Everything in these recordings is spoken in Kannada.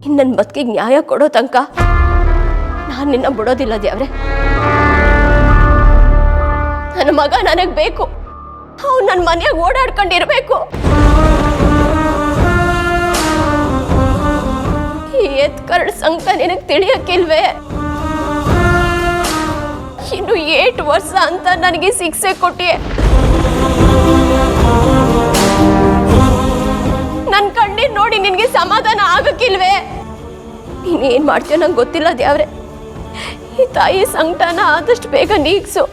ಇನ್ನು ನನ್ನ ಬದುಕಿಗೆ ನ್ಯಾಯ ಕೊಡೋ ತನಕ ನಾನು ನಿನ್ನ ಬಿಡೋದಿಲ್ಲ ದೇವ್ರೆ. ನನ್ನ ಮಗ ನನಗೆ ಬೇಕು. ಅವ್ನು ನನ್ನ ಮನೆಯಾಗ ಓಡಾಡ್ಕೊಂಡಿರ್ಬೇಕು. ಈ ಎತ್ಕರಡ್ ಸಂಕಟ ನಿನಗೆ ತಿಳಿಯಕ್ಕಿಲ್ವೇ? ಇನ್ನು 8 ವರ್ಷ ಅಂತ ನನಗೆ ಶಿಕ್ಷೆ ಕೊಟ್ಟಿಯೆ. ನನ್ನ ಕಣ್ಣೀರ್ ನೋಡಿ ನಿನಗೆ ಸಮಾಧಾನ ಆಗಕ್ಕಿಲ್ವೇ? ನೀನೇನ್ ಮಾಡ್ತೀಯೋ ನಂಗೆ ಗೊತ್ತಿಲ್ಲ ದೇವ್ರೆ. ಈ ತಾಯಿ ಸಂಕಟನ ಆದಷ್ಟು ಬೇಗ ನೀಗ್ಸು.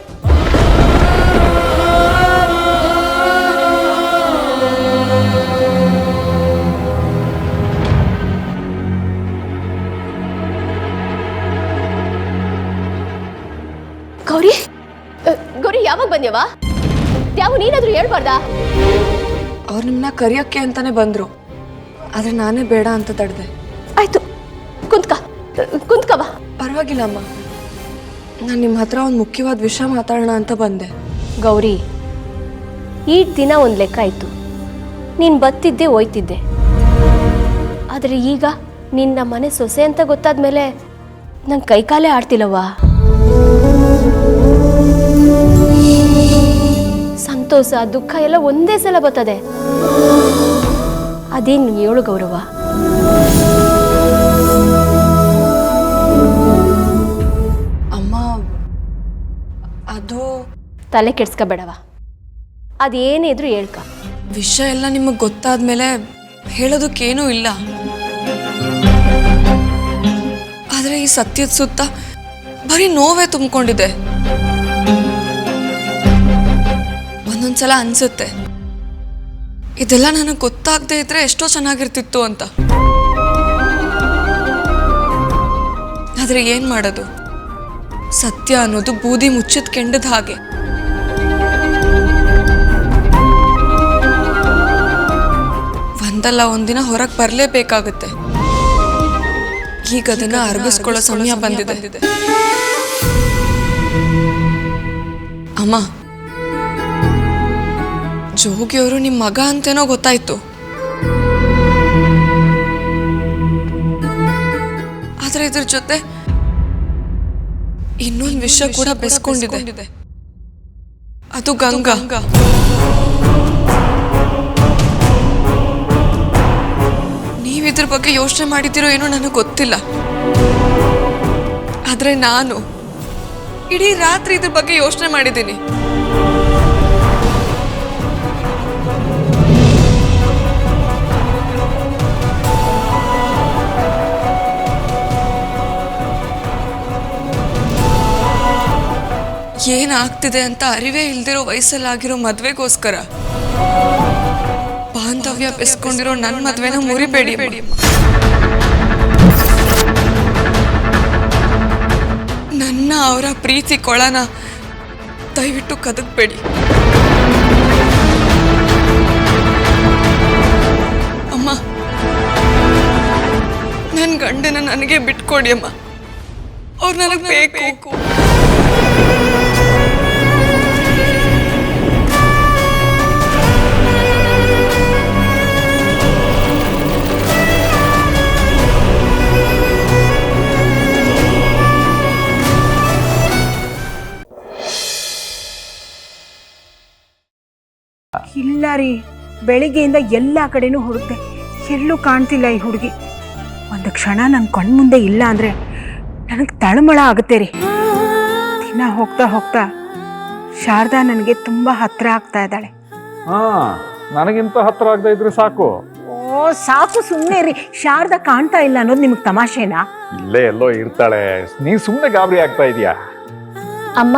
ಗೌರಿ, ಗೌರಿ ಯಾವಾಗ ಬಂದ್ಯವ? ಯಾವ ನೀನಾದ್ರೂ ಹೇಳ್ಬಾರ್ದಾ? ಅವ್ರು ನಿಮ್ಮನ್ನ ಕರಿಯಕ್ಕೆ ಅಂತಾನೆ ಬಂದ್ರು, ಆದ್ರೆ ನಾನೇ ಬೇಡ ಅಂತ ತಡೆದೆ. ಆಯ್ತು, ಕುಂತ್ಕವ. ಪರವಾಗಿಲ್ಲ ಅಮ್ಮ, ನಾನು ನಿಮ್ಮ ಹತ್ರ ಒಂದು ಮುಖ್ಯವಾದ ವಿಷಯ ಮಾತಾಡೋಣ ಅಂತ ಬಂದೆ. ಗೌರಿ, ಈ ದಿನ ಒಂದು ಲೆಕ್ಕ ಆಯ್ತು. ನೀನು ಬತ್ತಿದ್ದೆ ಹೋಯ್ತಿದ್ದೆ. ಆದರೆ ಈಗ ನಿನ್ನ ಮನೆ ಸೊಸೆ ಅಂತ ಗೊತ್ತಾದ್ಮೇಲೆ ನಂಗೆ ಕೈಕಾಲೇ ಆಡ್ತಿಲ್ಲವ್ವ. ಸಂತೋಷ ದುಃಖ ಎಲ್ಲ ಒಂದೇ ಸಲ ಬರ್ತದೆ. ಅದೇನು ಹೇಳು ಗೌರವ? ಅಮ್ಮ, ಅದು ತಲೆ ಕೆಡ್ಸ್ಕೊಬೇಡವ. ಅದೇನೇ ಇದ್ರು ಹೇಳ್ಕ. ವಿಷಯ ಎಲ್ಲ ನಿಮಗೆ ಗೊತ್ತಾದ್ಮೇಲೆ ಹೇಳೋದಕ್ಕೇನೂ ಇಲ್ಲ. ಆದರೆ ಈ ಸತ್ಯದ ಸುತ್ತ ಬರೀ ನೋವೇ ತುಂಬಿಕೊಂಡಿದೆ. ಒಂದೊಂದ್ಸಲ ಅನ್ಸುತ್ತೆ ಇದೆಲ್ಲ ನನಗೆ ಗೊತ್ತಾಗದೇ ಇದ್ರೆ ಎಷ್ಟೋ ಚೆನ್ನಾಗಿರ್ತಿತ್ತು ಅಂತ. ಆದ್ರೆ ಏನ್ ಮಾಡೋದು? ಸತ್ಯ ಅನ್ನೋದು ಬೂದಿ ಮುಚ್ಚಿದ ಕೆಂಡದ ಹಾಗೆ. ಒಂದಲ್ಲ ಒಂದಿನ ಹೊರಗೆ ಬರಲೇಬೇಕಾಗುತ್ತೆ. ಈಗ ಅದನ್ನ ಅರಗಿಸ್ಕೊಳ್ಳೋ ಸಮಯ ಬಂದಿದೆ. ಅಮ್ಮ, ಜೋಗಿಯವರು ನಿಮ್ಮ ಮಗ ಅಂತೇನೋ ಗೊತ್ತಾಯ್ತು. ಆದ್ರೆ ಇದ್ರ ಜೊತೆ ಇನ್ನೊಂದು ವಿಷಯ ಕೂಡ ಬೆಸ್ಕೊಂಡಿದೆ. ಅದು ಗಂಗಾ. ನೀವಿದ್ರ ಬಗ್ಗೆ ಯೋಚನೆ ಮಾಡಿದಿರೋ ಏನೋ ನನಗೆ ಗೊತ್ತಿಲ್ಲ. ಆದ್ರೆ ನಾನು ಇಡೀ ರಾತ್ರಿ ಇದ್ರ ಬಗ್ಗೆ ಯೋಚನೆ ಮಾಡಿದ್ದೀನಿ. ಏನಾಗ್ತಿದೆ ಅಂತ ಅರಿವೇ ಇಲ್ದಿರೋ ವಯಸ್ಸಲ್ಲಾಗಿರೋ ಮದ್ವೆಗೋಸ್ಕರ ಬಾಂಧವ್ಯ ಬೆಸ್ಕೊಂಡಿರೋ ನನ್ನ ಮದ್ವೆನ ಮುರಿಬೇಡಿ. ನನ್ನ ಅವರ ಪ್ರೀತಿ ಕೊಳನ ದಯವಿಟ್ಟು ಕದಕ್ಬೇಡಿ. ಅಮ್ಮ, ನನ್ನ ಗಂಡನ ನನಗೆ ಬಿಟ್ಕೊಡಿ ಅಮ್ಮ. ಅವ್ರು ನನಗೆ ಬೇಕು. ಇಲ್ಲ ರೀ, ಬೆಳಿಗ್ಗೆಯಿಂದ ಎಲ್ಲ ಕಡೆನೂ ಹುಡುಕ್ತೆ, ಎಲ್ಲೂ ಕಾಣ್ತಿಲ್ಲ ಈ ಹುಡುಗಿ. ಒಂದು ಕ್ಷಣ ನನ್ನ ಕಣ್ಮುಂದೆ ಇಲ್ಲ ಅಂದರೆ ನನಗೆ ತಳಮಳ ಆಗುತ್ತೆ ರೀ. ದಿನ ಹೋಗ್ತಾ ಹೋಗ್ತಾ ಶಾರದಾ ನನಗೆ ತುಂಬ ಹತ್ತಿರ ಆಗ್ತಾ ಇದ್ದಾಳೆ. ನನಗಿಂತ ಹತ್ತಿರ ಆಗದೆ ಇದ್ರೆ ಸಾಕು. ಓ ಸಾಕು, ಸುಮ್ಮನೆ ರೀ. ಶಾರದಾ ಕಾಣ್ತಾ ಇಲ್ಲ ಅನ್ನೋದು ನಿಮಗೆ ತಮಾಷೆನಾ? ಇಲ್ಲೇ ಎಲ್ಲೋ ಇರ್ತಾಳೆ, ನೀ ಸುಮ್ಮನೆ ಗಾಬರಿ ಆಗ್ತಾ ಇದೀಯಾ? ಅಮ್ಮ,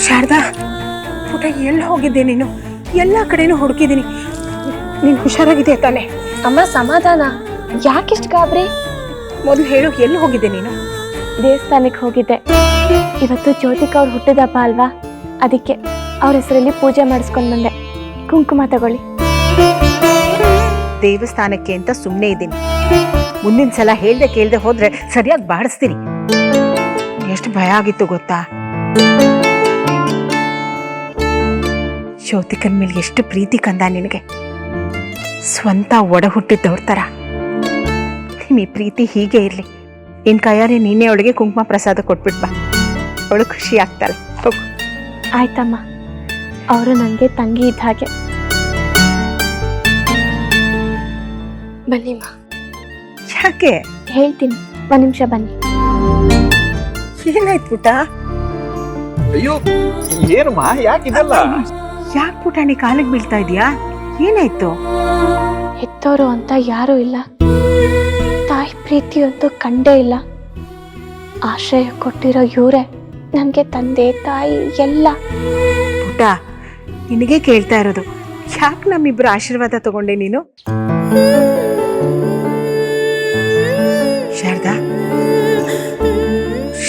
ಶಾರದಾ ಪುಟ ಎಲ್ಲಿ ಹೋಗಿದ್ದೆ ನೀನು? ಎಲ್ಲ ಕಡೆನೂ ಹುಡುಕಿದ್ದೀನಿ. ನೀನು ಹುಷಾರಾಗಿದೆಯಾ ತಾನೆ? ಅಮ್ಮ ಸಮಾಧಾನ. ಯಾಕಿಷ್ಟು ಗಾಬರಿ? ಮೊದಲು ಹೇಳು, ಎಲ್ಲಿ ಹೋಗಿದ್ದೆ ನೀನು? ದೇವಸ್ಥಾನಕ್ಕೆ ಹೋಗಿದ್ದೆ. ಇವತ್ತು ಜ್ಯೋತಿಕ ಅವ್ರು ಹುಟ್ಟಿದ ಹಬ್ಬ ಅಲ್ವಾ, ಅದಕ್ಕೆ ಅವ್ರ ಹೆಸರಲ್ಲಿ ಪೂಜೆ ಮಾಡಿಸ್ಕೊಂಡು ಬಂದೆ. ಕುಂಕುಮ ತಗೊಳ್ಳಿ. ದೇವಸ್ಥಾನಕ್ಕೆ ಅಂತ ಸುಮ್ಮನೆ ಇದ್ದೀನಿ. ಮುಂದಿನ ಸಲ ಹೇಳ್ದೆ ಕೇಳ್ದೆ ಹೋದ್ರೆ ಸರಿಯಾಗಿ ಬಾಡಿಸ್ತೀನಿ. ಎಷ್ಟು ಭಯ ಆಗಿತ್ತು ಗೊತ್ತಾ? ಜ್ಯೋತಿಕನ್ ಮೇಲೆ ಎಷ್ಟು ಪ್ರೀತಿ ಕಂದ ನಿನಗೆ. ಸ್ವಂತ ಒಡ ಹುಟ್ಟಿದ್ದವ್ರ ಥರ. ನಿಮ್ಮ ಈ ಪ್ರೀತಿ ಹೀಗೆ ಇರಲಿ. ನಿನ್ನ ಕೈಯಾರೆ ನೀನೇ ಅವಳಿಗೆ ಕುಂಕುಮ ಪ್ರಸಾದ ಕೊಟ್ಬಿಟ್ಬಾ, ಅವಳು ಖುಷಿ ಆಗ್ತಾಳೆ. ಹೋಗು. ಆಯ್ತಮ್ಮ, ಅವರು ನನಗೆ ತಂಗಿ ಇದ್ದ ಹಾಗೆ. ಬನ್ನಿಮ್ಮ. ಯಾಕೆ? ಹೇಳ್ತೀನಿ, ಒಂದು ನಿಮಿಷ ಬನ್ನಿ. ಏನಾಯ್ತು ಪುಟ? ಅಯ್ಯೋ ಏನಮ್ಮ, ಯಾಕಿದೆಲ್ಲ? ಯಾಕೆ ಪುಟಾಣಿ ಕಾಲಿಗೆ ಬೀಳ್ತಾ ಇದೀಯಾ? ಏನಾಯ್ತು? ಹೆತ್ತೋರು ಅಂತ ಯಾರೂ ಇಲ್ಲ, ತಾಯಿ ಪ್ರೀತಿಯಂತೂ ಕಂಡೇ ಇಲ್ಲ. ಆಶ್ರಯ ಕೊಟ್ಟಿರೋ ಇವರೇ ನನಗೆ ತಂದೆ ತಾಯಿ ಎಲ್ಲ. ಪುಟ, ನಿನಗೆ ಕೇಳ್ತಾ ಇರೋದು, ಯಾಕೆ ನಮ್ಮಿಬ್ರು ಆಶೀರ್ವಾದ ತಗೊಂಡೆ ನೀನು? ಶಾರದಾ,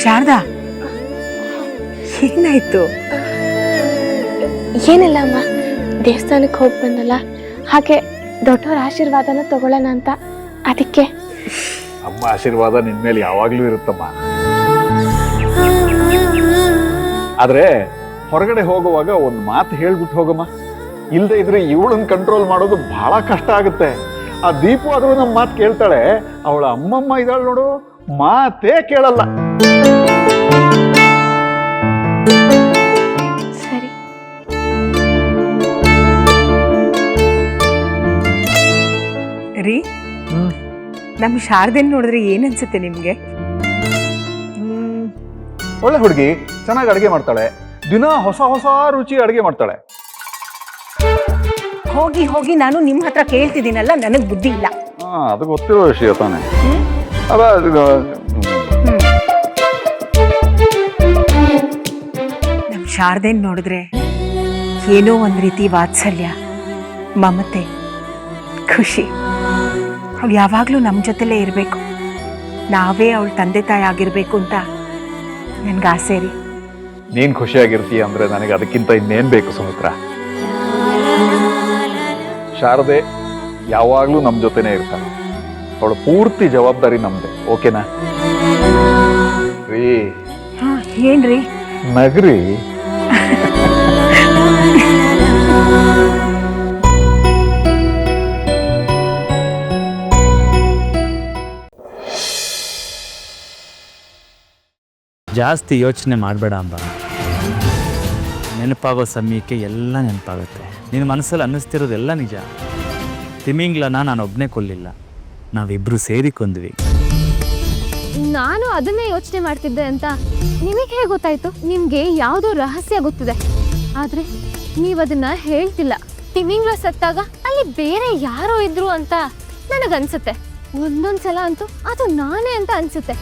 ಶಾರದಾ, ಏನಾಯ್ತು? ಏನಿಲ್ಲ ಅಮ್ಮ, ದೇವಸ್ಥಾನಕ್ಕೆ ಹೋಗಿ ಬಂದಲ್ಲ, ಹಾಗೆ ದೊಡ್ಡವ್ರ ಆಶೀರ್ವಾದನ ತಗೊಳ್ಳೋಣ ಅಂತ. ಅದಕ್ಕೆ. ಅಮ್ಮ ಆಶೀರ್ವಾದ ನಿನ್ ಮೇಲೆ ಯಾವಾಗ್ಲೂ ಇರುತ್ತಮ್ಮ. ಆದ್ರೆ ಹೊರಗಡೆ ಹೋಗುವಾಗ ಒಂದು ಮಾತು ಹೇಳ್ಬಿಟ್ಟು ಹೋಗಮ್ಮ. ಇಲ್ಲದೆ ಇದ್ರೆ ಇವಳನ್ನ ಕಂಟ್ರೋಲ್ ಮಾಡೋದು ಬಹಳ ಕಷ್ಟ ಆಗುತ್ತೆ. ಆ ದೀಪು ಆದ್ರೂ ನಮ್ಮ ಮಾತು ಕೇಳ್ತಾಳೆ. ಅವಳ ಅಮ್ಮಮ್ಮ ಇದ್ದಾಳೆ ನೋಡು, ಮಾತೇ ಕೇಳಲ್ಲ. ಸರಿ. ರೀ, ನಮ್ಮ ಶಾರದೆನ್ ನೋಡಿದ್ರೆ ಏನನ್ಸುತ್ತೆ ನಿಮ್ಗೆ? ಒಳ್ಳೆ ಹುಡುಗಿ, ಚೆನ್ನಾಗಿ ಅಡುಗೆ ಮಾಡ್ತಾಳೆ, ದಿನ ಹೊಸ ಹೊಸ ರುಚಿ ಅಡುಗೆ ಮಾಡ್ತಾಳೆ. ಹೋಗಿ ಹೋಗಿ ನಾನು ನಿಮ್ಮ ಹತ್ರ ಕೇಳ್ತಿದ್ದೀನಲ್ಲ, ನನಗೆ ಬುದ್ಧಿ ಇಲ್ಲ. ಅದು ಗೊತ್ತಿರೋ ವಿಷಯ ತಾನೆ. ನಮ್ಮ ಶಾರದೆನ್ ನೋಡಿದ್ರೆ ಏನೋ ಒಂದು ರೀತಿ ವಾತ್ಸಲ್ಯ, ಮಮತೆ, ಖುಷಿ. ಅವಳು ಯಾವಾಗಲೂ ನಮ್ಮ ಜೊತೆಲೇ ಇರಬೇಕು, ನಾವೇ ಅವಳ ತಂದೆ ತಾಯಿ ಆಗಿರ್ಬೇಕು ಅಂತ ನನ್ಗೆ ಆಸೆ ರೀ. ನೀನ್ ಖುಷಿಯಾಗಿರ್ತೀಯ ಅಂದ್ರೆ ನನಗೆ ಅದಕ್ಕಿಂತ ಇನ್ನೇನ್ ಬೇಕು ಸುಮಿತ್ರ. ಶಾರದೆ ಯಾವಾಗ್ಲೂ ನಮ್ ಜೊತೆನೆ ಇರ್ತಾಳೆ. ಅವಳ ಪೂರ್ತಿ ಜವಾಬ್ದಾರಿ ನಮ್ದೆ. ಓಕೆನಾ ರೀ? ಏನ್ರಿ ನಗ್ರಿ. ಜಾಸ್ತಿ ಯೋಚನೆ ಮಾಡಬೇಡ ಅಂಬ. ನೆನಪಾಗೋ ಸಮಯಕ್ಕೆ ಎಲ್ಲ ನೆನಪಾಗುತ್ತೆ. ನಿನ್ನ ಮನಸ್ಸಲ್ಲಿ ಅನ್ನಿಸ್ತಿರೋದೆಲ್ಲ ನಿಜ. ತಿಮಿಂಗ್ಲನ ನಾನು ಒಬ್ಬನೇ ಕೊಲ್ಲಿಲ್ಲ, ನಾವಿಬ್ಬರು ಸೇರಿ ಕೊಂದ್ವಿ. ನಾನು ಅದನ್ನೇ ಯೋಚನೆ ಮಾಡ್ತಿದ್ದೆ ಅಂತ ನಿಮಗೆ ಹೇಗೆ ಗೊತ್ತಾಯ್ತು? ನಿಮಗೆ ಯಾವುದೋ ರಹಸ್ಯ ಗೊತ್ತಿದೆ, ಆದರೆ ನೀವದನ್ನ ಹೇಳ್ತಿಲ್ಲ. ತಿಮಿಂಗ್ಲ ಸತ್ತಾಗ ಅಲ್ಲಿ ಬೇರೆ ಯಾರೋ ಇದ್ರು ಅಂತ ನನಗನ್ಸುತ್ತೆ. ಒಂದೊಂದ್ಸಲ ಅಂತೂ ಅದು ನಾನೇ ಅಂತ ಅನ್ಸುತ್ತೆ,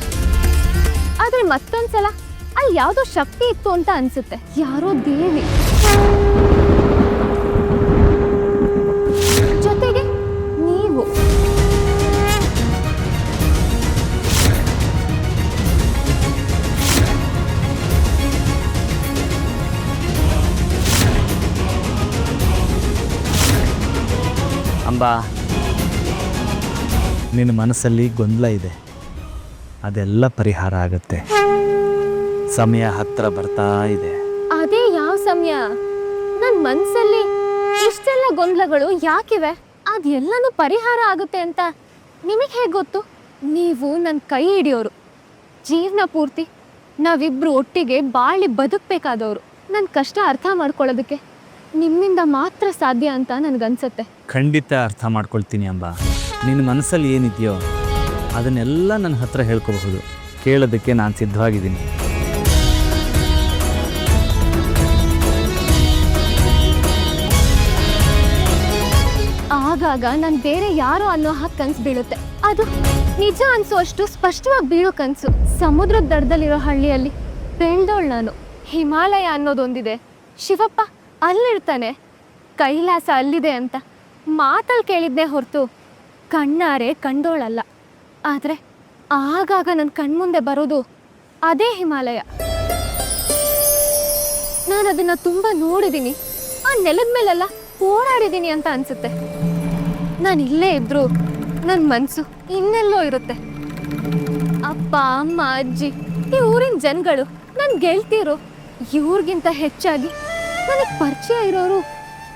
ಆದರೆ ಮತ್ತೊಂದ್ಸಲ ಅಲ್ಲಿ ಯಾವುದೋ ಶಕ್ತಿ ಇತ್ತು ಅಂತ ಅನ್ಸುತ್ತೆ, ಯಾರೋ ದೇವಿ. ಜೊತೆಗೆ ನೀವು. ಅಂಬಾ, ನಿನ್ನ ಮನಸ್ಸಲ್ಲಿ ಗೊಂದಲ ಇದೆ, ಅದೆಲ್ಲ ಪರಿಹಾರ ಆಗುತ್ತೆ. ಸಮಯ ಹತ್ರ ಬರ್ತಾ ಇದೆ. ಅದೇ ಯಾವ ಸಮಯ? ನನ್ನ ಮನಸ್ಸಲ್ಲಿ ಇಷ್ಟೆಲ್ಲ ಗೊಂದಲಗಳು ಯಾಕಿವೆ? ಅದೆಲ್ಲನೂ ಪರಿಹಾರ ಆಗುತ್ತೆ ಅಂತ ನಿಮಗೆ ಹೇಗೆ ಗೊತ್ತು? ನೀವು ನನ್ನ ಕೈ ಹಿಡಿಯೋರು, ಜೀವನ ಪೂರ್ತಿ ನಾವಿಬ್ರು ಒಟ್ಟಿಗೆ ಬಾಳಿ ಬದುಕಬೇಕಾದವರು. ನನ್ನ ಕಷ್ಟ ಅರ್ಥ ಮಾಡ್ಕೊಳ್ಳೋದಕ್ಕೆ ನಿಮ್ಮಿಂದ ಮಾತ್ರ ಸಾಧ್ಯ ಅಂತ ನನಗನ್ಸುತ್ತೆ. ಖಂಡಿತ ಅರ್ಥ ಮಾಡ್ಕೊಳ್ತೀನಿ ಅಂಬಾ. ನಿನ್ನ ಮನಸ್ಸಲ್ಲಿ ಏನಿದೆಯೋ ಅದನ್ನೆಲ್ಲ ನನ್ನ ಹತ್ರ ಹೇಳ್ಕೋಬಹುದು. ಕೇಳೋದಕ್ಕೆ ನಾನು ಸಿದ್ಧವಾಗಿದ್ದೀನಿ. ಆಗಾಗ ನಾನು ಬೇರೆ ಯಾರೋ ಅನ್ನೋ ಹಾಗೆ ಕನ್ಸು ಬೀಳುತ್ತೆ. ಅದು ನಿಜ ಅನ್ಸೋಷ್ಟು ಸ್ಪಷ್ಟವಾಗಿ ಬೀಳೋ ಕನಸು. ಸಮುದ್ರದ ದಡದಲ್ಲಿರೋ ಹಳ್ಳಿಯಲ್ಲಿ ಬೆಳೆದವಳು ನಾನು. ಹಿಮಾಲಯ ಅನ್ನೋದೊಂದಿದೆ, ಶಿವಪ್ಪ ಅಲ್ಲಿರ್ತಾನೆ, ಕೈಲಾಸ ಅಲ್ಲಿದೆ ಅಂತ ಮಾತಲ್ಲಿ ಕೇಳಿದ್ನೇ ಹೊರತು ಕಣ್ಣಾರೆ ಕಂಡೋಳಲ್ಲ. ಆದರೆ ಆಗಾಗ ನನ್ನ ಕಣ್ಮುಂದೆ ಬರೋದು ಅದೇ ಹಿಮಾಲಯ. ನಾನು ಅದನ್ನು ತುಂಬ ನೋಡಿದ್ದೀನಿ, ಆ ನೆಲದ ಮೇಲೆಲ್ಲ ಓಡಾಡಿದ್ದೀನಿ ಅಂತ ಅನಿಸುತ್ತೆ. ನಾನು ಇಲ್ಲೇ ಇದ್ದರೂ ನನ್ನ ಮನಸ್ಸು ಇನ್ನೆಲ್ಲೋ ಇರುತ್ತೆ. ಅಪ್ಪ ಅಮ್ಮ ಅಜ್ಜಿ ಈ ಊರಿನ ಜನಗಳು ನನ್ನ ಗೆಳ್ತಿರು, ಇವ್ರಿಗಿಂತ ಹೆಚ್ಚಾಗಿ ನನಗೆ ಪರಿಚಯ ಇರೋರು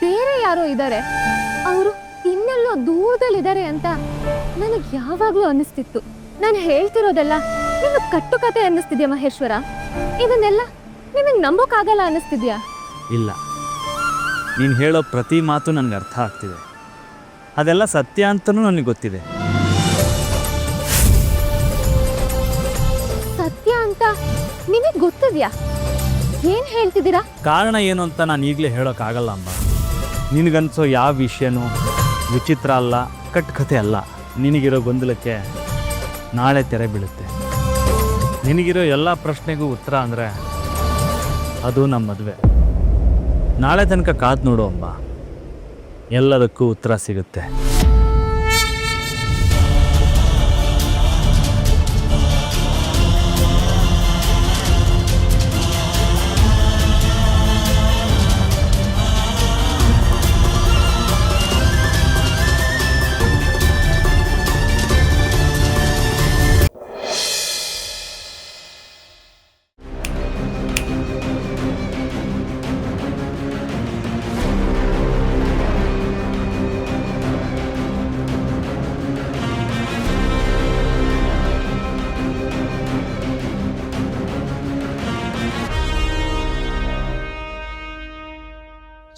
ಬೇರೆ ಯಾರೋ ಇದ್ದಾರೆ. ಅವರು ಇನ್ನೆಲ್ಲೋ ದೂರದಲ್ಲಿದ್ದಾರೆ ಅಂತ ನನಗೆ ಯಾವಾಗಲೂ ಅನ್ನಿಸ್ತಿತ್ತು. ನಾನು ಹೇಳ್ತಿರೋದೆಲ್ಲ ನಿಮಗೆ ಕಟ್ಟುಕತೆ ಅನ್ನಿಸ್ತಿದ್ಯಾ ಮಹೇಶ್ವರ? ಇದನ್ನೆಲ್ಲ ನಿಮಗೆ ನಂಬೋಕ್ಕಾಗಲ್ಲ ಅನ್ನಿಸ್ತಿದ್ಯಾ? ಇಲ್ಲ, ನೀನು ಹೇಳೋ ಪ್ರತಿ ಮಾತು ನನಗೆ ಅರ್ಥ ಆಗ್ತಿದೆ. ಅದೆಲ್ಲ ಸತ್ಯ ಅಂತಲೂ ನನಗೆ ಗೊತ್ತಿದೆ. ಸತ್ಯ ಅಂತ ನಿಮಗೆ ಗೊತ್ತಿದ್ಯಾ? ಏನು ಹೇಳ್ತಿದ್ದೀರಾ? ಕಾರಣ ಏನು ಅಂತ ನಾನು ಈಗಲೇ ಹೇಳೋಕ್ಕಾಗಲ್ಲ ಅಮ್ಮ. ನಿನಗನ್ಸೋ ಯಾವ ವಿಷಯನೂ ವಿಚಿತ್ರ ಅಲ್ಲ, ಕಟ್ಟುಕತೆ ಅಲ್ಲ. ನಿನಗಿರೋ ಗೊಂದಲಕ್ಕೆ ನಾಳೆ ತೆರೆ ಬೀಳುತ್ತೆ. ನಿನಗಿರೋ ಎಲ್ಲ ಪ್ರಶ್ನೆಗೂ ಉತ್ತರ ಅಂದರೆ ಅದು ನಮ್ಮ ಮದುವೆ. ನಾಳೆ ತನಕ ಕಾದು ನೋಡು ಅಮ್ಮ, ಎಲ್ಲದಕ್ಕೂ ಉತ್ತರ ಸಿಗುತ್ತೆ.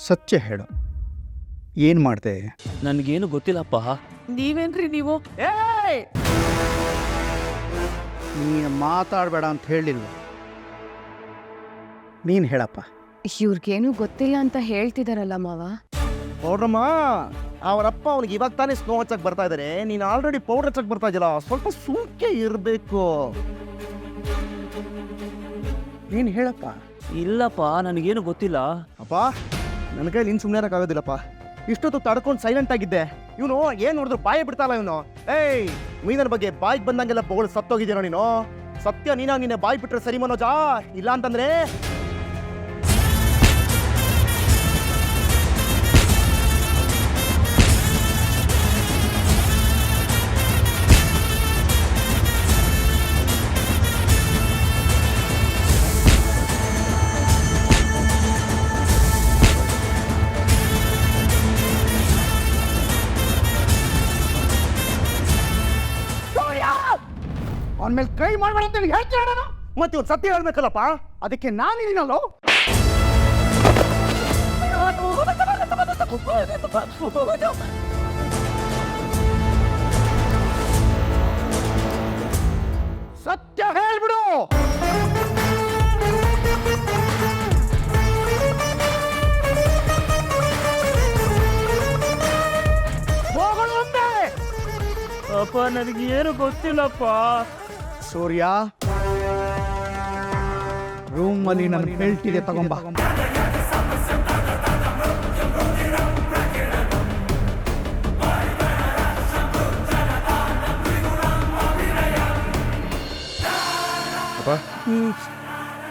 ಸತ್ಯ ಹೇಳು, ಏನು ಮಾಡಿದೆ? ನನಗೇನು ಗೊತ್ತಿಲ್ಲಪ್ಪ. ನೀವೇನ್ರಿ ನೀವು? ನೀನು ಮಾತಾಡಬೇಡ ಅಂತ ಹೇಳಿಲ್ವ? ನೀನು ಹೇಳಪ್ಪ. ಇವ್ರಿಗೇನು ಗೊತ್ತಿಲ್ಲ ಅಂತ ಹೇಳ್ತಿದಾರಲ್ಲ ಮಾವ. ಪೌಡ್ರಮ್ಮ, ಅವರಪ್ಪ ಅವನಿಗೆ ಇವಾಗ ತಾನೇ ಸ್ನೋ ಹಚ್ಚಕ್ಕೆ ಬರ್ತಾ ಇದ್ದಾರೆ. ನೀನು ಆಲ್ರೆಡಿ ಪೌಡರ್ ಹಚ್ಚಕ್ಕೆ ಬರ್ತಾ ಇದೆಯಲ್ಲ, ಸ್ವಲ್ಪ ಸುಮ್ಕೆ ಇರಬೇಕು. ನೀನು ಹೇಳಪ್ಪ. ಇಲ್ಲಪ್ಪ, ನನಗೇನು ಗೊತ್ತಿಲ್ಲ. ಅಪ್ಪ, ನನ್ನ ಕೈಲಿ ಇನ್ನು ಸುಮ್ಮನೆ ಇರೋಕ್ಕಾಗೋದಿಲ್ಲಪ್ಪ. ಇಷ್ಟೊತ್ತು ತಡ್ಕೊಂಡು ಸೈಲೆಂಟ್ ಆಗಿದ್ದೆ. ಇವನು ಏನು ನೋಡಿದ್ರು ಬಾಯಿ ಬಿಡ್ತಾಲ್ಲ ಇವನು. ಏಯ್, ಮೀನನ ಬಗ್ಗೆ ಬಾಯಿಗೆ ಬಂದಂಗೆಲ್ಲ ಬೋಳು ಸತ್ತೋಗಿದ್ದೀನೋ ನೀನು. ಸತ್ಯ ನೀನಾಗ ನಿನ್ನೆ ಬಾಯಿ ಬಿಟ್ರೆ ಸರಿ ಮನೋಜಾ, ಇಲ್ಲ ಅಂತಂದ್ರೆ ಅವನ ಮೇಲೆ ಕೈ ಮಾಡಬೇಡ ಅಂತ ಹೇಳ್ತೀರ ನಾನು. ಮತ್ತೆ ಇವನು ಸತ್ಯ ಹೇಳ್ಬೇಕಲ್ಲಪ್ಪ. ಅದಕ್ಕೆ ನಾನಿದ್ದೀನಲ್ಲೋ. ಸತ್ಯ ಹೇಳ್ಬಿಡು. ಹೋಗೋಣ ಒಂದೇ. ಅಪ್ಪ, ನನಗೇನು ಗೊತ್ತಿಲ್ಲಪ್ಪ. ಸೂರ್ಯ, ರೂಮಲ್ಲಿ ನನ್ನ ಬೆಲ್ಟ್ ಇದೆ, ತಗೊಂಬ.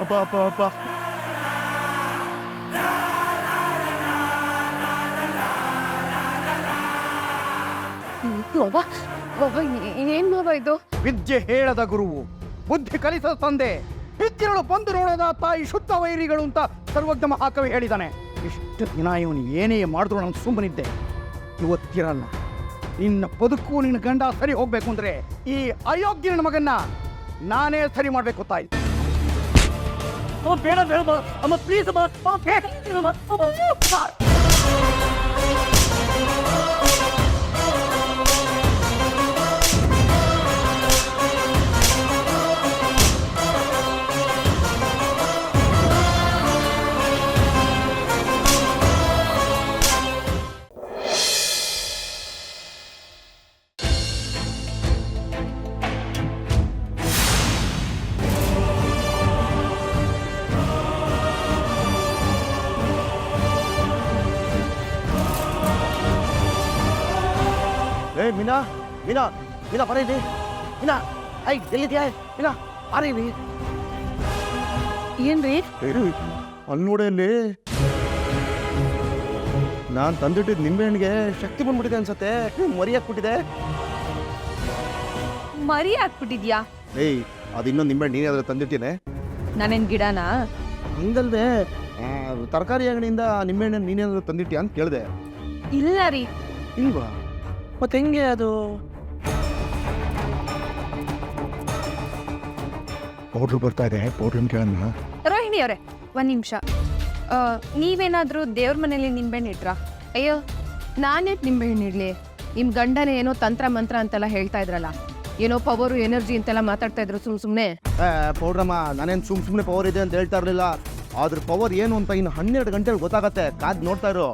ಅಪ್ಪ ಅಪ್ಪ ಅಪ್ಪ ಏನ್ ಮಾವ ಇದು? ವಿದ್ಯೆ ಹೇಳದ ಗುರುವು, ಬುದ್ಧಿ ಕಲಿಸದ ತಂದೆ, ಹಿತ್ತಿರಳು ಬಂದು ನೋಡದ ತಾಯಿ, ಶುದ್ಧ ವೈರಿಗಳು ಅಂತ ಸರ್ವಜ್ಞ ಮಹಾಕವಿ ಹೇಳಿದ್ದಾನೆ. ಇಷ್ಟು ದಿನ ಇವನು ಏನೇ ಮಾಡಿದ್ರು ನಾನು ಸುಮ್ಮನಿದ್ದೆ. ಇವತ್ತಿರಲ್ಲ. ನಿನ್ನ ಬದುಕು, ನಿನ್ನ ಗಂಡ ಸರಿ ಹೋಗ್ಬೇಕು ಅಂದ್ರೆ ಈ ಅಯೋಗ್ಯನ ಮಗನ್ನ ನಾನೇ ಸರಿ ಮಾಡ್ಬೇಕು ತಾಯಿ. ಬೇಡ ಬೇಡ ಅಮ್ಮ, ಪ್ಲೀಸ್ ಅಮ್ಮ. ಏ ಮೀನಾ, ಮೀನಾ, ಮೀನಾ ಬರೀ ಮೀನಾ. ಐ ಎಲ್ಲಿದ್ಯಾ ಮೀನಾ? ಬರೀ ಏನ್ರಿ? ಅಲ್ಲಿ ನೋಡೆ ಅಲ್ಲಿ. ನಾನು ತಂದಿಟ್ಟಿದ್ದು ನಿಂಬೆಹಣ್ಣಿಗೆ ಶಕ್ತಿ ಬಂದ್ಬಿಟ್ಟಿದೆ ಅನ್ಸತ್ತೆ. ಮರಿ ಹಾಕ್ಬಿಟ್ಟಿದೆ. ಮರಿ ಹಾಕ್ಬಿಟ್ಟಿದ್ಯಾ? ಏಯ್, ಅದು ಇನ್ನೊಂದು ನಿಂಬೆಹಣ್ಣು ನೀನೇ ಅದ್ರ ತಂದಿಟ್ಟಿನೆ. ನಾನೇನ್ ಗಿಡನಾ? ಹಂಗಲ್ವೇ, ತರಕಾರಿ ಅಂಗಡಿಯಿಂದ ನಿಂಬೆಹಣ್ಣು ನೀನೇನಾದ್ರು ತಂದಿಟ್ಯಾ ಅಂತ ಕೇಳಿದೆ. ಇಲ್ಲ ರೀ. ಇಲ್ವಾ? ಮತ್ತೆ ಹೆಂಗೆ ಅದು? ಪೌಡ್ರು ಬರ್ತಾ ಇದೆ, ಪೌಡ್ರನ್ ಕೇಳೋಣ. ರೋಹಿಣಿ ಅವರೇ, ಒಂದು ನಿಮಿಷ. ನೀವೇನಾದರೂ ದೇವ್ರ ಮನೇಲಿ ನಿಂಬೆಹಣ್ಣು ಇಟ್ರಾ? ಅಯ್ಯೋ, ನಾನೇ ನಿಂಬೆಹಣ್ಣು ಇಡ್ಲಿ? ನಿಮ್ಮ ಗಂಡನೇ ಏನೋ ತಂತ್ರ ಮಂತ್ರ ಅಂತೆಲ್ಲ ಹೇಳ್ತಾ ಇದ್ರಲ್ಲ, ಏನೋ ಪವರು ಎನರ್ಜಿ ಅಂತೆಲ್ಲ ಮಾತಾಡ್ತಾ ಇದ್ರು ಸುಮ್ಮನೆ. ಪೌಡ್ರಮ್ಮ, ನಾನೇನು ಸುಮ್ಮನೆ ಪವರ್ ಇದೆ ಅಂತ ಹೇಳ್ತಾ ಇರಲಿಲ್ಲ. ಆದ್ರ ಪವರ್ ಏನು ಅಂತ ಇನ್ನು 12 ಗಂಟೆಗೆ ಗೊತ್ತಾಗತ್ತೆ. ಕಾದ್ ನೋಡ್ತಾ ಇರು.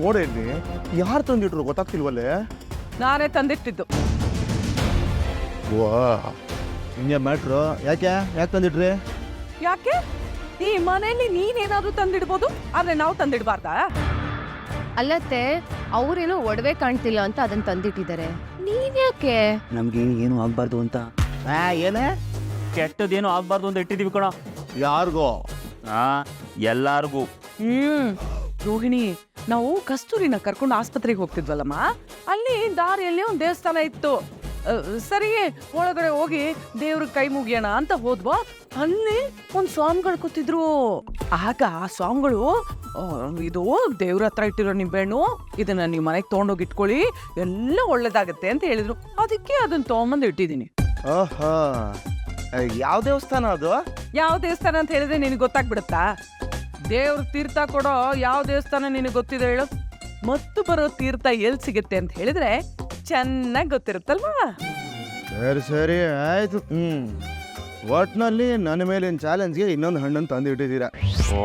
ನೋಡೇಳಿ, ಯಾರು ತಂದಿಟ್ರು ಗೊತ್ತಾಗ್ತಿಲ್ವಲ್ಲೇ? ನಾನೇ ತಂದಿಟ್ಟಿದ್ದು. ವಾ, ಹಿಂಗೆ ಮ್ಯಾಟ್ರು. ಯಾಕೆ ತಂದಿಟ್ರಿ? ಯಾಕೆ? ಈ ಮನೆಯಲ್ಲಿ ನೀನೇನಾದ್ರೂ ತಂದಿಡ್ಬೋದು, ಆದ್ರೆ ನಾವು ತಂದಿಡ್ಬಾರ್ದಾ? ಅಲ್ಲತ್ತೆ, ಅವ್ರೇನೋ ಒಡವೆ ಕಾಣ್ತಿಲ್ಲ ಅಂತ ಅದನ್ನ ತಂದಿಟ್ಟಿದ್ದಾರೆ. ನೀನ್ಯಾಕೆ? ನಮ್ಗೆ ಏನು ಆಗ್ಬಾರ್ದು ಅಂತ. ಏನೇ ಕೆಟ್ಟದೇನು ಆಗ್ಬಾರ್ದು ಅಂತ ಇಟ್ಟಿದೀವಿ ಕಣ. ಯಾರಿಗೋ? ಎಲ್ಲಾರ್ಗೂ. ರೋಹಿಣಿ, ನಾವು ಕಸ್ತೂರಿನ ಕರ್ಕೊಂಡು ಆಸ್ಪತ್ರೆಗೆ ಹೋಗ್ತಿದ್ವಲ್ಲಮ್ಮ, ಅಲ್ಲಿ ದಾರಿಯಲ್ಲಿ ಒಂದು ದೇವಸ್ಥಾನ ಇತ್ತು. ಸರಿ, ಒಳಗಡೆ ಹೋಗಿ ದೇವ್ರ ಕೈ ಮುಗಿಯೋಣ ಅಂತ ಹೋದ್ವಾ, ಅಲ್ಲಿ ಒಂದು ಸ್ವಾಮಿಗಳು ಕೂತಿದ್ರು. ಆಗ ಆ ಸ್ವಾಮಿಗಳು, ಇದು ದೇವ್ರ ಹತ್ರ ಇಟ್ಟಿರೋ ನಿಂಬೆಹಣ್ಣು, ಇದನ್ನ ನೀವು ಮನೆಗೆ ತೊಗೊಂಡೋಗಿ ಇಟ್ಕೊಳ್ಳಿ, ಎಲ್ಲ ಒಳ್ಳೇದಾಗತ್ತೆ ಅಂತ ಹೇಳಿದ್ರು. ಅದಕ್ಕೆ ಅದನ್ನ ತೊಗೊಂಬಂದು ಇಟ್ಟಿದ್ದೀನಿ. ಓಹೋ, ಯಾವ ದೇವಸ್ಥಾನ ಅದು? ಯಾವ ದೇವಸ್ಥಾನ ಅಂತ ಹೇಳಿದ್ರೆ ನಿನಗೆ ಗೊತ್ತಾಗ್ಬಿಡುತ್ತಾ? ದೇವ್ರ ತೀರ್ಥ ಕೊಡೋ ಯಾವ ದೇವಸ್ಥಾನ ನಿನಗೆ ಗೊತ್ತಿದೆ ಹೇಳು? ಮತ್ತು ಬರೋ ತೀರ್ಥ ಎಲ್ಲಿ ಸಿಗುತ್ತೆ ಅಂತ ಹೇಳಿದ್ರೆ ಚೆನ್ನಾಗಿ ಗೊತ್ತಿರುತ್ತಲ್ವಾ? ಸರಿ ಆಯ್ತು. ಒಟ್ನಲ್ಲಿ ನನ್ನ ಮೇಲಿನ ಚಾಲೆಂಜ್ಗೆ ಇನ್ನೊಂದು ಹಣ್ಣನ್ನು ತಂದು ಇಟ್ಟಿದ್ದೀರಾ. ಓ,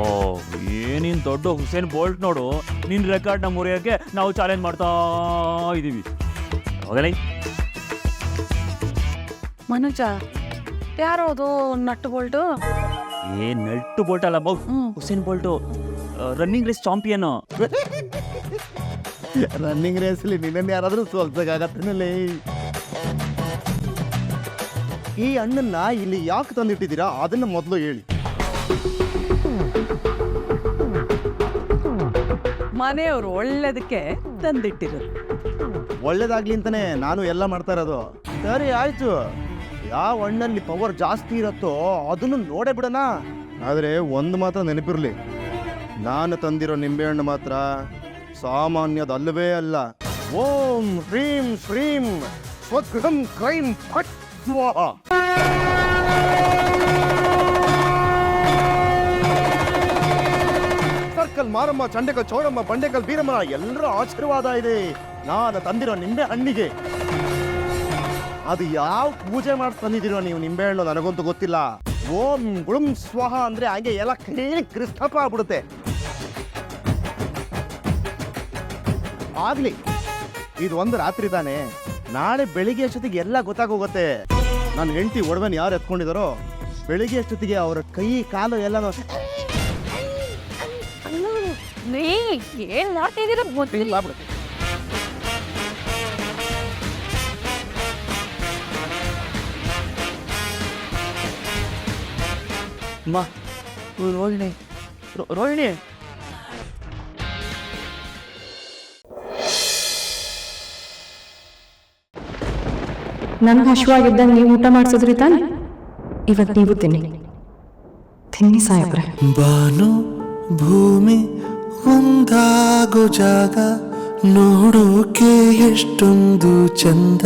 ಏನಿನ್ ದೊಡ್ಡ ಹುಸೇನ್ ಬೋಲ್ಟ್ ನೋಡು. ನಿನ್ ರೆಕಾರ್ಡ್ನ ಮುರಿಯೋಕೆ ನಾವು ಚಾಲೆಂಜ್ ಮಾಡ್ತಾ ಇದೀವಿ. ಹೋಗಲೇ ಮನುಜ, ಯಾರೋ ಅದು ನಟ್ಟು ಬೋಲ್ಟು? ನಟ್ಟು ಬೋಲ್ಟ್ ಅಲ್ಲ ಬೌ, Usain Bolt, running race champion. Running ರೇಸಲ್ಲಿ ನಿನ್ನನ್ನು ಯಾರಾದರೂ ಸೋಲ್ಸಕ್ಕಾಗತ್ತೇನಲ್ಲಿ? ಈ ಹಣ್ಣನ್ನ ಇಲ್ಲಿ ಯಾಕೆ ತಂದಿಟ್ಟಿದ್ದೀರಾ ಅದನ್ನ ಮೊದಲು ಹೇಳಿ. ಮನೆಯವರು ಒಳ್ಳೇದಕ್ಕೆ ತಂದಿಟ್ಟಿರೋದು. ಒಳ್ಳೇದಾಗ್ಲಿ ಅಂತಾನೆ ನಾನು ಎಲ್ಲ ಮಾಡ್ತಾ ಇರೋದು. ಸರಿ ಆಯ್ತು, ಯಾವ ಹಣ್ಣಲ್ಲಿ ಪವರ್ ಜಾಸ್ತಿ ಇರತ್ತೋ ಅದನ್ನು ನೋಡೇ ಬಿಡೋಣ. ಆದರೆ ಒಂದು ಮಾತ್ರ ನೆನಪಿರಲಿ, ನಾನು ತಂದಿರೋ ನಿಂಬೆಹಣ್ಣು ಮಾತ್ರ ಸಾಮಾನ್ಯದಲ್ಲವೇ ಅಲ್ಲ. ಓಂ ಹ್ರೀಂ ಶ್ರೀಂ ಸ್ವಗೃಹಂ ಕ್ರೈಂ ಫಟ್ ಸ್ವಾಹ. ಸರ್ಕಲ್ ಮಾರಮ್ಮ, ಚಂಡೆಕಲ್ ಚೌಡಮ್ಮ, ಬಂಡೆಕಲ್ ಬೀರಮ್ಮ ಎಲ್ಲರ ಆಶೀರ್ವಾದ ಇದೆ ನಾನು ತಂದಿರೋ ನಿಂಬೆ ಹಣ್ಣಿಗೆ. ಅದು ಯಾವ ಪೂಜೆ ಮಾಡಿ ತಂದಿದ್ದೀರೋ ನೀವು ನಿಂಬೆಹಣ್ಣು ನನಗಂತೂ ಗೊತ್ತಿಲ್ಲ. ಓಂ ಗುಳುಂ ಸ್ವಾಹ ಅಂದ್ರೆ ಹಾಗೆ ಎಲ್ಲ ಕ್ಲೀನ್ ಕ್ರಿಸ್ತಪ ಆಗ್ಬಿಡುತ್ತೆ. ಆಗ್ಲಿ, ಇದು ಒಂದು ರಾತ್ರಿ ತಾನೆ, ನಾಳೆ ಬೆಳಿಗ್ಗೆ ಅಷ್ಟೊತ್ತಿಗೆ ಎಲ್ಲ ಗೊತ್ತಾಗೋಗುತ್ತೆ. ನನ್ನ ಹೆಂಡತಿ ಒಡವೆನ ಯಾರು ಎತ್ಕೊಂಡಿದಾರೋ ಬೆಳಿಗ್ಗೆ ಅಷ್ಟೊತ್ತಿಗೆ ಅವರ ಕೈ ಕಾಲು ಎಲ್ಲ ಏನ್ ಮಾಡ್ತಿದ್ದೀರ ಗೊತ್ತಿಲ್ಲ. ರೋಹಿಣಿ, ರೋಹಿಣಿ, ನನ್ಗೆ ಹಶ್ವಾಗಿದ್ದಾಗ ನೀವು ಊಟ ಮಾಡಿಸಿದ್ರಿ ತಾನೆ, ಇವತ್ತು ನೀವು ತಿನ್ನಿ ಸಾಯಬ್ರೆ. ಬಾನು ಭೂಮಿ ಒಂದಾಗೋ ಜಾಗ ನೋಡೋಕೆ ಎಷ್ಟೊಂದು ಚಂದ.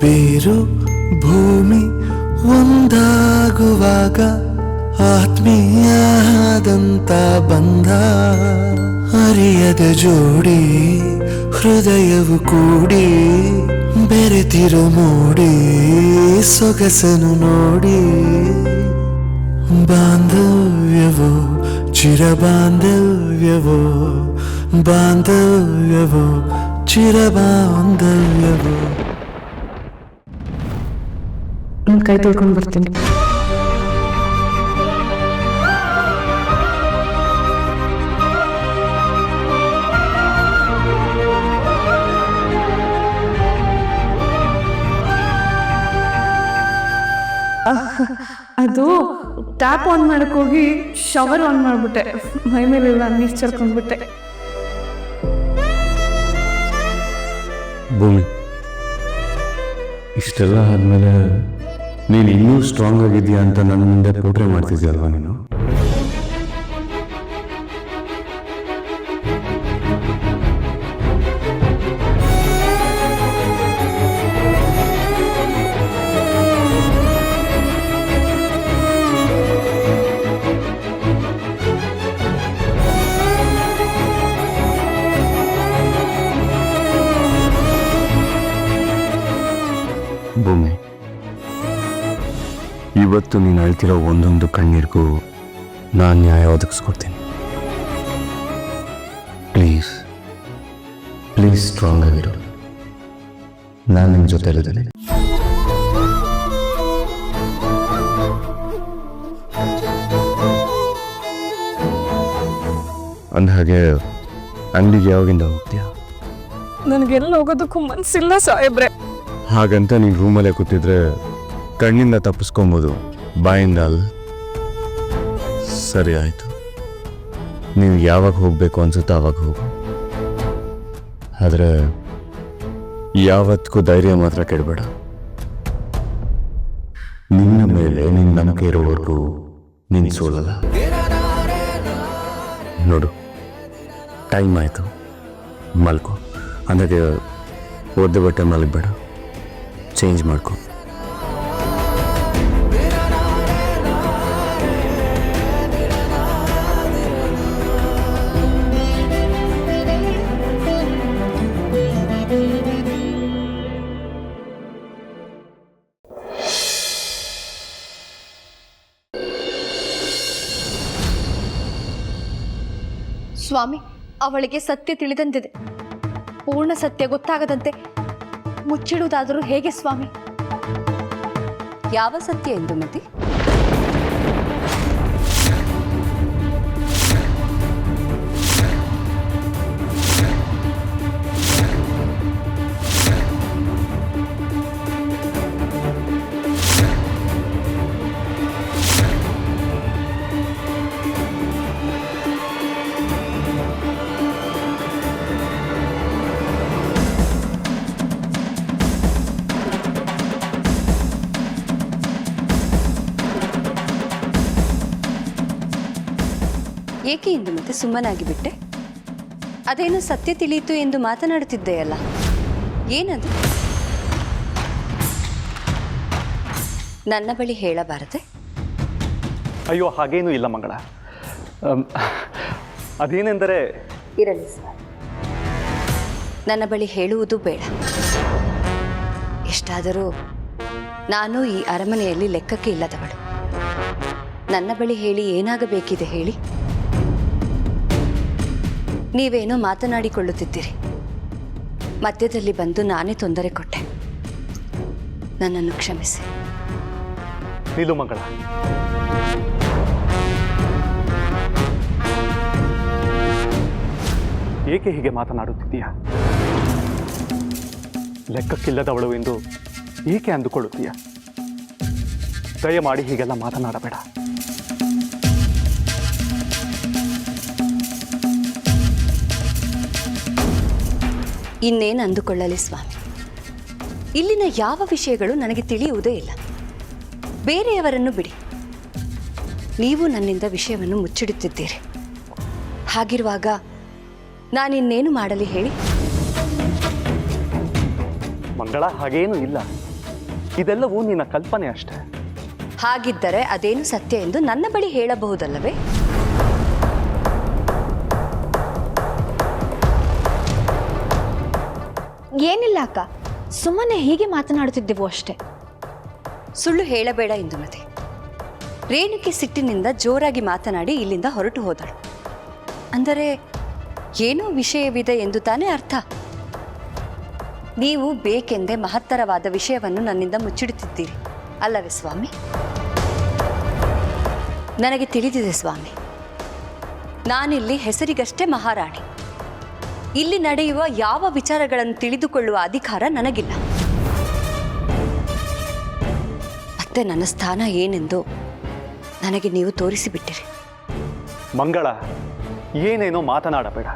ಬೇರು ಭೂಮಿ ಒಂದಾಗುವಾಗ ಆತ್ಮೀಯಾದಂತ ಬಂಧ. ಅರಿಯದ ಜೋಡಿ ಹೃದಯವು ಕೂಡಿ ಬೆರೆತಿರೋ ಮೂಡಿ ಸೊಗಸನು ನೋಡಿ. ಬಾಂಧವ್ಯವೋ ಚಿರಬಾಂಧವ್ಯವೋ, ಬಾಂಧವ್ಯವೋ ಚಿರಬಾಂಧವ್ಯವೋ. ಕೈ ತೊಳ್ಕೊಂಡು ಬರ್ತೀನಿ. ಅದು ಟ್ಯಾಪ್ ಆನ್ ಮಾಡಕ್ ಹೋಗಿ ಶವರ್ ಆನ್ ಮಾಡ್ಬಿಟ್ಟೆ, ಮೈ ಮೇಲೆಲ್ಲ ನೀರು ಚಲ್ಕೊಂಡ್ಬಿಟ್ಟೆ. ಭೂಮಿ, ಇಷ್ಟೆಲ್ಲ ಆದಮೇಲೆ ನೀನು ಇನ್ನೂ ಸ್ಟ್ರಾಂಗ್ ಆಗಿದೆಯಾ ಅಂತ ನನ್ನ ಮುಂದೆ ಪೋಟ್ರೆ ಮಾಡ್ತಿದ್ಯಲ್ವಾ ನೀನು? ಭೂಮಿ, ಇವತ್ತು ನೀನು ಅಳ್ತಿರೋ ಒಂದೊಂದು ಕಣ್ಣೀರಿಗೂ ನಾನು ನ್ಯಾಯ ಒದಗಿಸ್ಕೊಡ್ತೀನಿ. ಪ್ಲೀಸ್ ಪ್ಲೀಸ್ ಸ್ಟ್ರಾಂಗ್ ಆಗಿರು. ನಾನು ನಿಮ್ಮ ಜೊತೆ ಇರೋದೇನೆ. ಅಂದಹಾಗೆ ಅಂಗಡಿಗೆ ಯಾವಾಗಿಂದ ಹೋಗ್ತೀಯಾ? ನನಗೆಲ್ಲ ಹೋಗೋದಕ್ಕೂ ಮನಸ್ಸಿಲ್ಲ ಸಾಹೇಬ್ರೆ. ಹಾಗಂತ ನೀನು ರೂಮಲ್ಲೇ ಕೂತಿದ್ರೆ ಕಣ್ಣಿಂದ ತಪ್ಪಿಸ್ಕೊಬೋದು, ಬಾಯಿಂದ ಅಲ್ಲ. ಸರಿ ಆಯಿತು, ನೀವು ಯಾವಾಗ ಹೋಗಬೇಕು ಅನ್ಸುತ್ತೋ ಆವಾಗ ಹೋಗು. ಆದರೆ ಯಾವತ್ತಿಗೂ ಧೈರ್ಯ ಮಾತ್ರ ಕೆಡಬೇಡ. ನಿನ್ನ ಮೇಲೆ ನಿನ್ನ ನಂಬಿಕೆ ಇರೋವರೆಗೂ ನೀನು ಸೋಲಲ್ಲ. ನೋಡು, ಟೈಮ್ ಆಯಿತು, ಮಲ್ಕೋ. ಅಂದಾಗೆ ಒದ್ದೆ ಬಟ್ಟೆ ಮಲಗಬೇಡ, ಚೇಂಜ್ ಮಾಡ್ಕೊ. ಸ್ವಾಮಿ, ಅವಳಿಗೆ ಸತ್ಯ ತಿಳಿದಂತಿದೆ. ಪೂರ್ಣ ಸತ್ಯ ಗೊತ್ತಾಗದಂತೆ ಮುಚ್ಚಿಡುವುದಾದರೂ ಹೇಗೆ ಸ್ವಾಮಿ? ಯಾವ ಸತ್ಯ ಇಂದುಮತಿ? ಏಕೆ ಇಂದುಮತಿ ಸುಮ್ಮನಾಗಿ ಬಿಟ್ಟೆ? ಅದೇನು ಸತ್ಯ ತಿಳಿಯಿತು ಎಂದು ಮಾತನಾಡುತ್ತಿದ್ದೆಯಲ್ಲ, ಏನದು? ನನ್ನ ಬಳಿ ಹೇಳಬಾರದೆ? ಅಯ್ಯೋ, ಹಾಗೇನೂ ಇಲ್ಲ ಮಂಗಳ. ಅದೇನೆಂದರೆ, ಇರಲಿ ಸ್ವಾಮಿ, ನನ್ನ ಬಳಿ ಹೇಳುವುದು ಬೇಡ. ಎಷ್ಟಾದರೂ ನಾನು ಈ ಅರಮನೆಯಲ್ಲಿ ಲೆಕ್ಕಕ್ಕೆ ಇಲ್ಲದವಳು. ನನ್ನ ಬಳಿ ಹೇಳಿ ಏನಾಗಬೇಕಿದೆ ಹೇಳಿ? ನೀವೇನೋ ಮಾತನಾಡಿಕೊಳ್ಳುತ್ತಿದ್ದೀರಿ. ಮಧ್ಯದಲ್ಲಿ ಬಂದು ನಾನೇ ತೊಂದರೆ ಕೊಟ್ಟೆ. ನನ್ನನ್ನು ಕ್ಷಮಿಸಿ. ನಿಲ್ಲು ಮಂಗಳ. ಏಕೆ ಹೀಗೆ ಮಾತನಾಡುತ್ತಿದ್ದೀಯಾ? ಲೆಕ್ಕಕ್ಕಿಲ್ಲದವಳು ಎಂದು ಏಕೆ ಅಂದುಕೊಳ್ಳುತ್ತೀಯ? ದಯಮಾಡಿ ಹೀಗೆಲ್ಲ ಮಾತನಾಡಬೇಡ. ಇನ್ನೇನು ಅಂದುಕೊಳ್ಳಲಿ ಸ್ವಾಮಿ, ಇಲ್ಲಿನ ಯಾವ ವಿಷಯಗಳು ನನಗೆ ತಿಳಿಯುವುದೇ ಇಲ್ಲ. ಬೇರೆಯವರನ್ನು ಬಿಡಿ, ನೀವು ನನ್ನಿಂದ ವಿಷಯವನ್ನು ಮುಚ್ಚಿಡುತ್ತಿದ್ದೀರಿ. ಹಾಗಿರುವಾಗ ನಾನಿನ್ನೇನು ಮಾಡಲಿ ಹೇಳಿ? ಮಂಗಳ, ಹಾಗೇನೂ ಇಲ್ಲ. ಇದೆಲ್ಲವೂ ನಿನ್ನ ಕಲ್ಪನೆ ಅಷ್ಟೇ. ಹಾಗಿದ್ದರೆ ಅದೇನು ಸತ್ಯ ಎಂದು ನನ್ನ ಬಳಿ ಹೇಳಬಹುದಲ್ಲವೇ? ಏನಿಲ್ಲ ಅಕ್ಕ, ಸುಮ್ಮನೆ ಹೀಗೆ ಮಾತನಾಡುತ್ತಿದ್ದೆವು ಅಷ್ಟೇ. ಸುಳ್ಳು ಹೇಳಬೇಡ ಇಂದುಮತಿ. ರೇಣುಕೆ ಸಿಟ್ಟಿನಿಂದ ಜೋರಾಗಿ ಮಾತನಾಡಿ ಇಲ್ಲಿಂದ ಹೊರಟು ಹೋದಳು. ಅಂದರೆ ಏನೋ ವಿಷಯವಿದೆ ಎಂದು ತಾನೇ ಅರ್ಥ. ನೀವು ಬೇಕೆಂದೇ ಮಹತ್ತರವಾದ ವಿಷಯವನ್ನು ನನ್ನಿಂದ ಮುಚ್ಚಿಡುತ್ತಿದ್ದೀರಿ ಅಲ್ಲವೇ ಸ್ವಾಮಿ? ನನಗೆ ತಿಳಿದಿದೆ ಸ್ವಾಮಿ, ನಾನಿಲ್ಲಿ ಹೆಸರಿಗಷ್ಟೇ ಮಹಾರಾಣಿ. ಇಲ್ಲಿ ನಡೆಯುವ ಯಾವ ವಿಚಾರಗಳನ್ನು ತಿಳಿದುಕೊಳ್ಳುವ ಅಧಿಕಾರ ನನಗಿಲ್ಲ. ಮತ್ತೆ ನನ್ನ ಸ್ಥಾನ ಏನೆಂದು ನನಗೆ ನೀವು ತೋರಿಸಿಬಿಟ್ಟಿರಿ. ಮಂಗಳ, ಏನೇನೋ ಮಾತನಾಡಬೇಡ.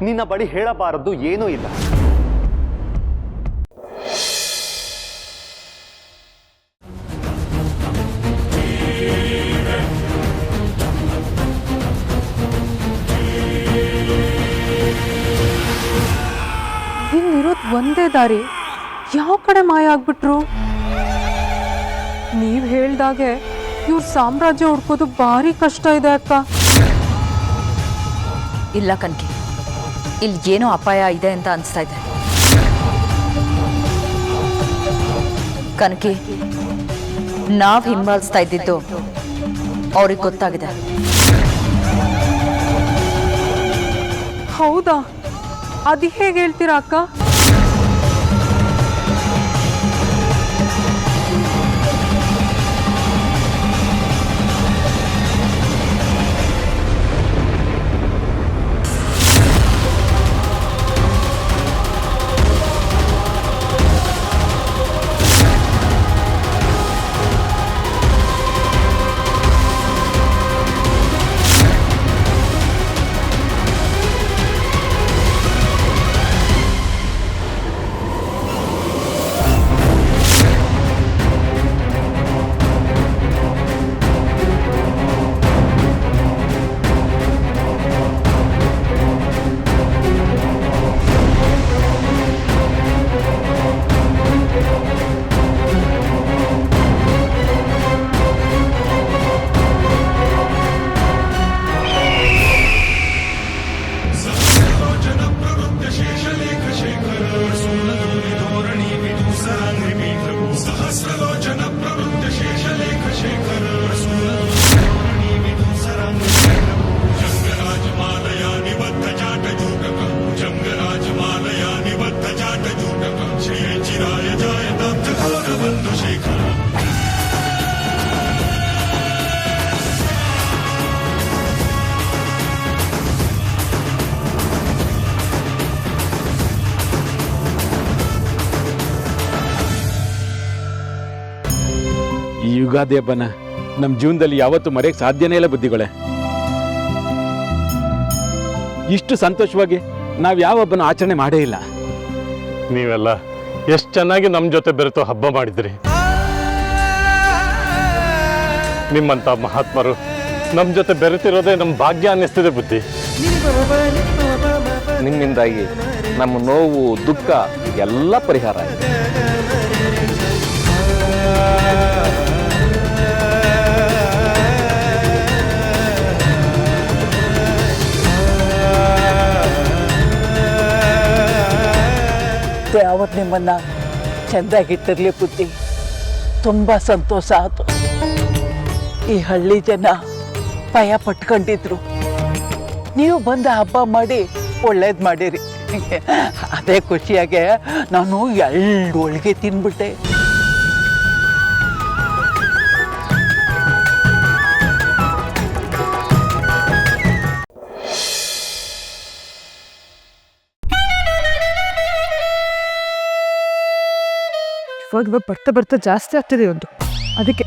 ನಿನ್ನ ಬಳಿ ಹೇಳಬಾರದ್ದು ಏನೂ ಇಲ್ಲ. ಒಂದೇ ದಾರಿ, ಯಾವ ಕಡೆ ಮಾಯ ಆಗ್ಬಿಟ್ರು? ನೀವ್ ಹೇಳ್ದಾಗೆ ಇವ್ರ ಸಾಮ್ರಾಜ್ಯ ಹುಡ್ಕೋದು ಭಾರಿ ಕಷ್ಟ ಇದೆ ಅಕ್ಕ. ಇಲ್ಲ ಕನ್ಕಿ, ಇಲ್ಲಿ ಏನೋ ಅಪಾಯ ಇದೆ ಅಂತ ಅನಿಸ್ತಾ ಇದೆ. ಕನಕಿ, ನಾವು ಹಿಂಬಾಲಿಸ್ತಾ ಇದ್ದಿದ್ದು ಅವ್ರಿಗೆ ಗೊತ್ತಾಗಿದೆ. ಹೌದಾ? ಅದು ಹೇಗೆ ಹೇಳ್ತೀರಾ ಅಕ್ಕ? ಈ ಯುಗಾದಿ ಹಬ್ಬನ ನಮ್ಮ ಜೀವನದಲ್ಲಿ ಯಾವತ್ತೂ ಮರೆಯಕ್ಕೆ ಸಾಧ್ಯನೇ ಇಲ್ಲ ಬುದ್ಧಿಗಳೇ. ಇಷ್ಟು ಸಂತೋಷವಾಗಿ ನಾವು ಯಾವ ಹಬ್ಬನ ಆಚರಣೆ ಮಾಡೇ ಇಲ್ಲ. ನೀವೆಲ್ಲ ಎಷ್ಟು ಚೆನ್ನಾಗಿ ನಮ್ಮ ಜೊತೆ ಬೆರೆತು ಹಬ್ಬ ಮಾಡಿದ್ರಿ. ನಿಮ್ಮಂಥ ಮಹಾತ್ಮರು ನಮ್ಮ ಜೊತೆ ಬೆರೆತಿರೋದೇ ನಮ್ಮ ಭಾಗ್ಯ ಅನ್ನಿಸ್ತಿದೆ ಬುದ್ಧಿ. ನಿಮ್ಮಿಂದಾಗಿ ನಮ್ಮ ನೋವು ದುಃಖ ಎಲ್ಲ ಪರಿಹಾರ ಆಗಿದೆ. ಅವತ್ತು ನಿಮ್ಮನ್ನ ಚೆಂದಾಗಿಟ್ಟಿರ್ಲಿ ಬುದ್ಧಿ. ತುಂಬ ಸಂತೋಷ ಆಯ್ತು. ಈ ಹಳ್ಳಿ ಜನ ಭಯ ಪಟ್ಕೊಂಡಿದ್ರು. ನೀವು ಬಂದ ಹಬ್ಬ ಮಾಡಿ ಒಳ್ಳೇದು ಮಾಡಿರಿ. ಅದೇ ಖುಷಿಯಾಗೆ ನಾನು 2 ಹೋಳಿಗೆ ತಿನ್ಬಿಟ್ಟೆ. ಇವಾಗ ಬರ್ತಾ ಜಾಸ್ತಿ ಆಗ್ತಿದೆ ಒಂದು. ಅದಕ್ಕೆ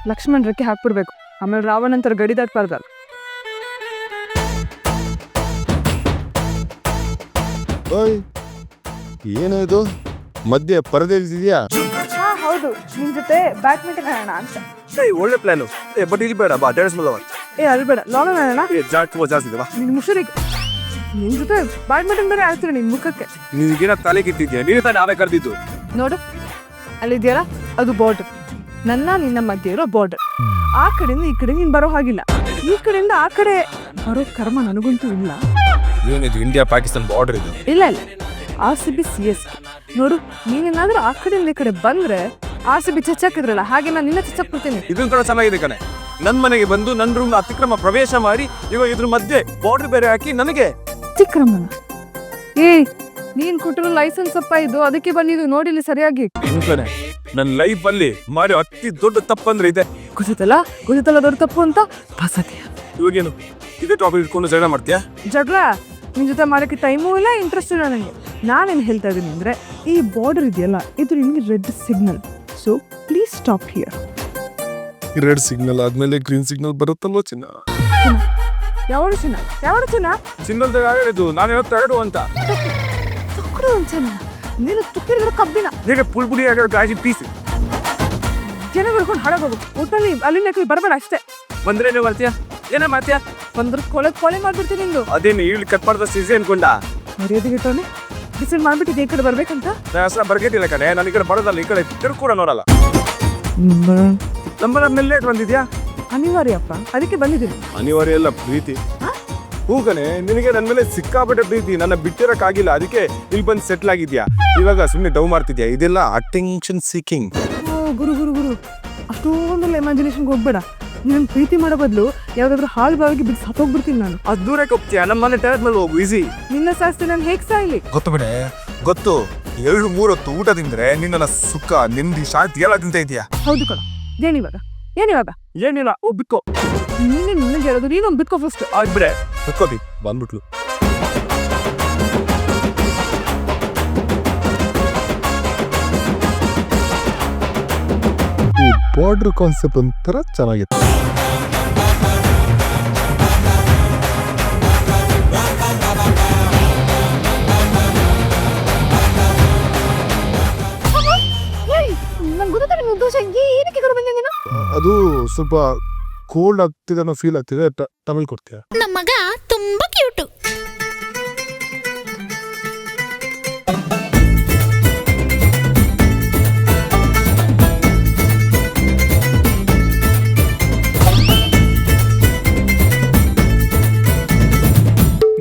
ಲಕ್ಷ್ಮಣ್ ರೆಕ್ಕೆ ಹಾಕ್ಬಿಡ್ಬೇಕು. ಆಮೇಲೆ ರಾವಣಂತರ ಗಡಿ ದಾಟ್ಬಾರ್ದಲ್ಲ. ಏನು ಇದು ಮಧ್ಯೆ ಪರದೆ ಇದೆಯಾ? ಹೌದು, ನಿಮ್ ಜೊತೆ ಬ್ಯಾಡ್ಮಿಂಟನ್ ಆಡೋಣ ಅಂತ. ಒಳ್ಳೆ ಪ್ಲಾನು. ಬಟ್ ಇಲ್ಲಿ ಬೇಡ, ಬಾ ಅಲ್ಬೇಡ, ಲಾನ್ ಆಡೋಣ. ಜಾಸ್ತಿ ಇದೆ. ನಿನ್ ಮುಸುರಿಗೆ ನಿನ್ ಜೊತೆ ಬ್ಯಾಡ್ಮಿಂಟನ್ ಬೇರೆ ಆಡ್ತೀರ ನಿನ್ ಮುಖಕ್ಕೆ. ನಿನಗೇನ ತಲೆ ಕಿಟ್ಟಿದ್ಯಾ? ನೀನು ತಾನೇ ನಾವೇ ಕರೆದಿದ್ದು. ನೋಡು, ಅಲ್ಲಿದೆಯಲ್ಲ ಅದು ಬಾರ್ಡರ್. ನಿನ್ನ ಮಧ್ಯೆ ಇರೋ ಬಾರ್ಡರ್. ಆ ಕಡೆಯಿಂದ ಈ ಕಡೆ ನೀನ್ ಬರೋ ಹಾಗಿಲ್ಲ. ಈ ಕಡೆಯಿಂದ ಆ ಕಡೆ ಬರೋ ಕರ್ಮ ನನಗಂತೂ ಇಲ್ಲ. ಏನಿದು ಇಂಡಿಯಾ ಪಾಕಿಸ್ತಾನ ಬಾರ್ಡರ್ ಇದು? ಇಲ್ಲ RCB CSK. ನೋಡು, ನೀನೇನಾದ್ರೂ ಆ ಕಡೆಯಿಂದ ಈ ಕಡೆ ಬಂದ್ರೆ RCB ಚಚ್ಚಾಕಿದ್ರಲ್ಲ, ಹಾಗೆ ನಾನು ನಿನ್ನ ಚಚ್ಚಾಕ್ಬಿಡ್ತೀನಿ. ಇದೊಂದು ಕೂಡ ಚೆನ್ನಾಗಿದೆ ಕಣೆ. ನನ್ನ ಮನೆಗೆ ಬಂದು ನನ್ನ ರೂಮ್ ಅತಿಕ್ರಮ ಪ್ರವೇಶ ಮಾಡಿ ಇವಾಗ ಇದ್ರ ಮಧ್ಯೆ ಬಾರ್ಡರ್ ಬೇರೆ ಹಾಕಿ ನನಗೆ ಅತಿಕ್ರಮಣ. ನೀನ್ ಕೊಟ್ಟಿರೋ ಲೈಸೆನ್ಸ್ ಅಪ್ಪ ಇದು, ಅದಕ್ಕೆ ಬಂದಿದ್ದು ನೋಡಿಲಿ ಸರಿಯಾಗಿ. ನನ್ನ ಲೈಫ್ ಅಲ್ಲಿ ಮಾಡಿ ಅತಿ ದೊಡ್ಡ ತಪ್ಪಂದ್ರೆ ಇದೆ. ಗೊತ್ತಲ್ಲ ದೊಡ್ಡ ತಪ್ಪು ಅಂತ. ಇವಾಗೇನು ಇದೇ ಟಾಪಿಕ್ ಇಟ್ಕೊಂಡು ಜಗಳ ಮಾಡ್ತೀಯಾ? ಜಗಳ ನಿನ್ ಜೊತೆ ಮಾಡಕ್ಕೆ ಟೈಮೂ ಇಲ್ಲ, ಇಂಟ್ರೆಸ್ಟ್ ಇಲ್ಲ ನನಗೆ. ನಾನೇನು ಹೇಳ್ತಾ ಇದ್ದೀನಿ ಅಂದ್ರೆ, ಈ ಬಾರ್ಡರ್ ಇದೆಯಲ್ಲ, ಇದು ನಿಮ್ಗೆ red signal. So please stop here. Red signal ಆದ್ಮೇಲೆ ಗ್ರೀನ್ ಸಿಗ್ನಲ್ ಬರುತ್ತಲ್ವ ಚಿನ್ನ? ಯಾವ ಚಿನ್ನ? ಚಿನ್ನಲ್ದಾಗ ಹೇಳಿದ್ದು ನಾನು ಹೇಳೋದು ಅಂತ. ತುಕ್ಕಡು ಅಂಚನ ನೀನು ತುಕ್ಕಿರೋ ಕಬ್ಬಿನ ಈಗ ಪುಲ್ಪುಡಿ ಗಾಜಿ ಪೀಸ್ ಜನ ಬರ್ಕೊಂಡು ಹಾಳಾಗೋಗು. ಒಟ್ಟಲ್ಲಿ ಅಲ್ಲಿಂದ ಬರಬೇಡ ಅಷ್ಟೇ. ಬಂದ್ರೆ ನೀವು ಬರ್ತೀಯಾ? ಏನೇ ಮಾಡ್ತೀಯಾ? ಬಂದ್ರೆ ಕೊಳೆ ಮಾಡ್ಬಿಡ್ತೀನಿ ನಿಂದು. ಅದೇನು ಈಗಲಿ ಕಟ್ ಮಾಡಿದ ಸೀಸೆ ಅನ್ಕೊಂಡ. ಮರ್ಯಾದೆಗಿಟ್ಟವನೆ ಡಿಸೈಡ್ ಮಾಡ್ಬಿಟ್ಟಿದ್ದೆ ಈ ಕಡೆ ಬರ್ಬೇಕಂತ. ಬರ್ಗೆಟ್ಟಿಲ್ಲ ಕಡೆ ನಾನು ಈ ಕಡೆ ಬರೋದಲ್ಲ, ಈ ಕಡೆ ತಿರುಗಿ ಕೂಡ ನೋಡಲ್ಲ. ನಂಬರ್ ಮೇಲೆ ಲೇಟ್ ಬಂದಿದ್ಯಾ? ಅನಿವಾರ್ಯಪ್ಪ, ಅದಕ್ಕೆ ಬಂದಿದ್ದೀನಿ. ಅನಿವಾರ್ಯ ಎಲ್ಲ ಪ್ರೀತಿ. ಹೂಗನೆ ನಿನಗೆ ನನ್ನ ಮೇಲೆ ಸಿಕ್ಕಾಪಟ್ಟೆ ಪ್ರೀತಿ, ನನ್ನ ಬಿಟ್ಟಿರಕ್ಕಾಗಿಲ್ಲ, ಅದಕ್ಕೆ ಇಲ್ಲಿ ಬಂದು ಸೆಟ್ಲ್ ಆಗಿದ್ಯಾ. ಇವಾಗ ಸುಮ್ಮನೆ ಡೌ ಮಾಡ್ತಿದ್ಯಾ, ಇದೆಲ್ಲ ಅಟೆನ್ಷನ್ ಸೀಕಿಂಗ್. ಗುರು ಗುರು ಗುರು ಅಷ್ಟೊಂದೆಲ್ಲ ಇಮ್ಯಾಜಿನೇಷನ್ಗೆ ಹೋಗ್ಬೇಡ. ನೀನು ಪ್ರೀತಿ ಮಾಡೋ ಬದಲು ಯಾವ್ದಾದ್ರು ಹಾಳು ಬಾವಿಗೆ ಬಿದ್ದು ಸತ್ತೋಗ್ಬಿಡ್ತೀನಿ ನಾನು. ಅದು ದೂರಕ್ಕೆ ಹೋಗ್ತೀಯ, ನಮ್ಮ ಮನೆ ಟೆರೆಸ್ ಮೇಲೆ ಹೋಗು, ಈಸಿ. ನಿನ್ನ ಶಾಸ್ತಿ ನಾನು ಹೇಗೆ ಸಾಯ್ಲಿ? ಗೊತ್ತು ಬಿಡೆ, ಗೊತ್ತು. 2-3 ಹೊತ್ತು ಊಟ ತಿಂದ್ರೆ ನಿನ್ನ ಸುಖ ನೆಮ್ಮದಿ ಶಾಂತಿ ಎಲ್ಲ ತಿಂತ ಇದೆಯಾ. ಹೌದು ಕಣ. ಏನಿವಾಗ ಏನಿಲ್ಲ, ಬಿಕ್ಕೋ. ನೀನೇ ನನಗೆ ಹೇಳೋದು, ನೀನೊಂದು ಬಿತ್ಕೋ ಫಸ್ಟ್. ಆಗ್ಬಿಡೆ, ಬಿಕ್ಕೋದಿ ಬಂದ್ಬಿಟ್ಲು. ಈ ಬಾರ್ಡರ್ ಕಾನ್ಸೆಪ್ಟ್ ಒಂಥರ ಚೆನ್ನಾಗಿತ್ತು. ನಂಗೆ ಗೊತ್ತಾಗ್ತದೆ ನೀವು ದೋಷ ಏನಕ್ಕೆ ಕಡೆ ಬಂದೆ ನೀನು. ಅದು ಸ್ವಲ್ಪ ಕೋಲ್ಡ್ ಆಗ್ತಿದೆ ಅನ್ನೋ ಫೀಲ್ ಆಗ್ತಿದೆ. ತಮಿಳ್ ಕೊಡ್ತೀಯ? ನಮ್ಮ ಮಗ ತುಂಬಾ ಕ್ಯೂಟು.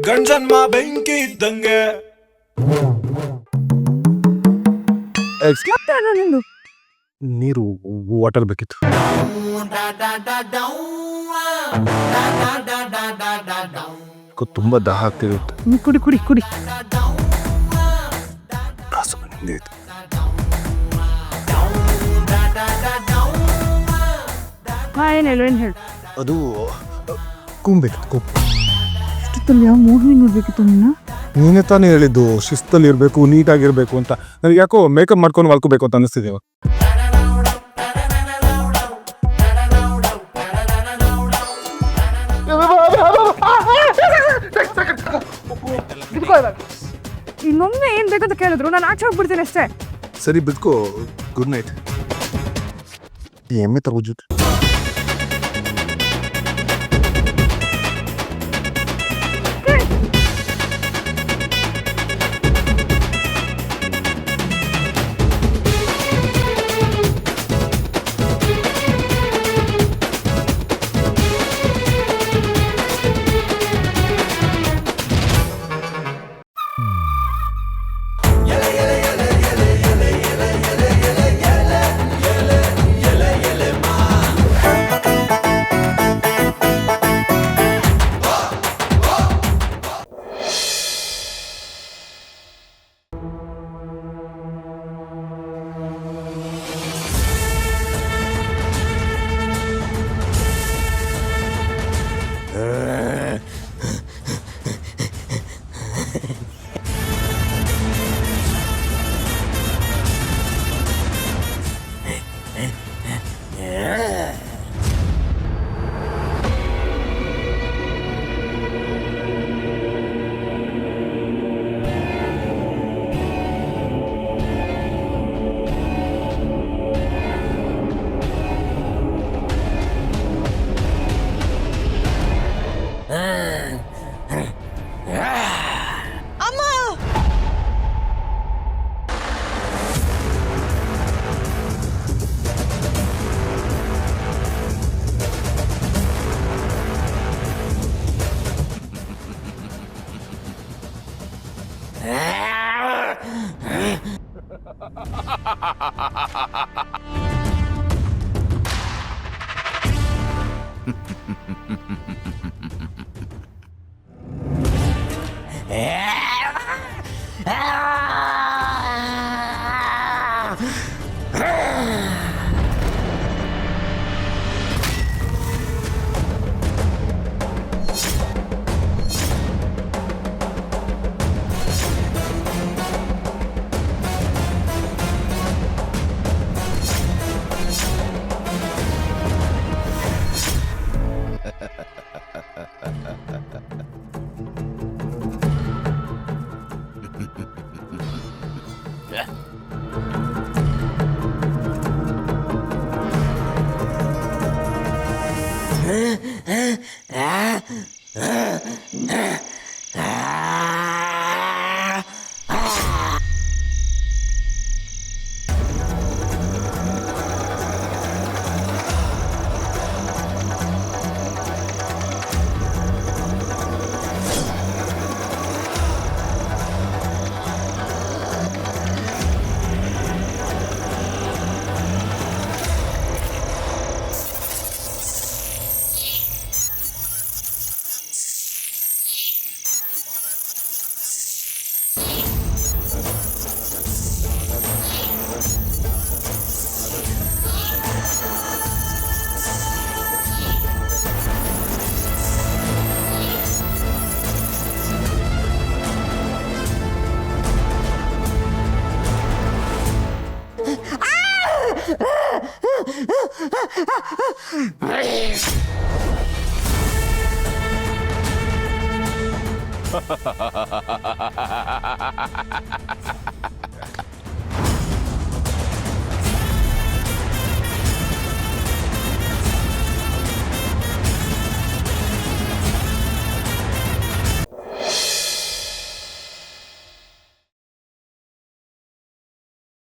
ಗಂಡನ್ಮ ಬೆಂಕಿ ಇದ್ದಂಗೆ. ನಿಂದು ನೀರು ವಾಟರ್ ಬೇಕಿತ್ತು. ತುಂಬಾ ದಾಹ ಆಗ್ತಿರುತ್ತೆ. ಕುಡಿ ಕುಡಿ ಕುಡಿ. ಏನು ಹೇಳು. ಅದು ಕುಂಬೇಕಿತ್ತು. ಇಷ್ಟೊತ್ತಲ್ಲಿ ಯಾವ ಮೂವಿ ನೋಡ್ಬೇಕಿತ್ತು ನೀನು? ನೀನೇ ತಾನೇ ಹೇಳಿದ್ದು ಶಿಸ್ತಲ್ಲಿ ಇರಬೇಕು, ನೀಟಾಗಿರ್ಬೇಕು ಅಂತ. ನನಗೆ ಯಾಕೋ ಮೇಕಪ್ ಮಾಡ್ಕೊಂಡು ಮಲ್ಕೋಬೇಕು ಅಂತ ಅನಿಸ್ತಿದೆ ಇವಾಗ. ಇನ್ನೊಮ್ಮೆ ಏನ್ ಬೇಕಂತ ಕೇಳಿದ್ರು ನಾನು ಆಚೆ ಹೋಗ್ಬಿಡ್ತೀನಿ ಅಷ್ಟೇ. ಸರಿ ಬಿದ್ಕೋ. Good night. ಎಮ್ಮೆ ತಗೋ ಜೊತೆ.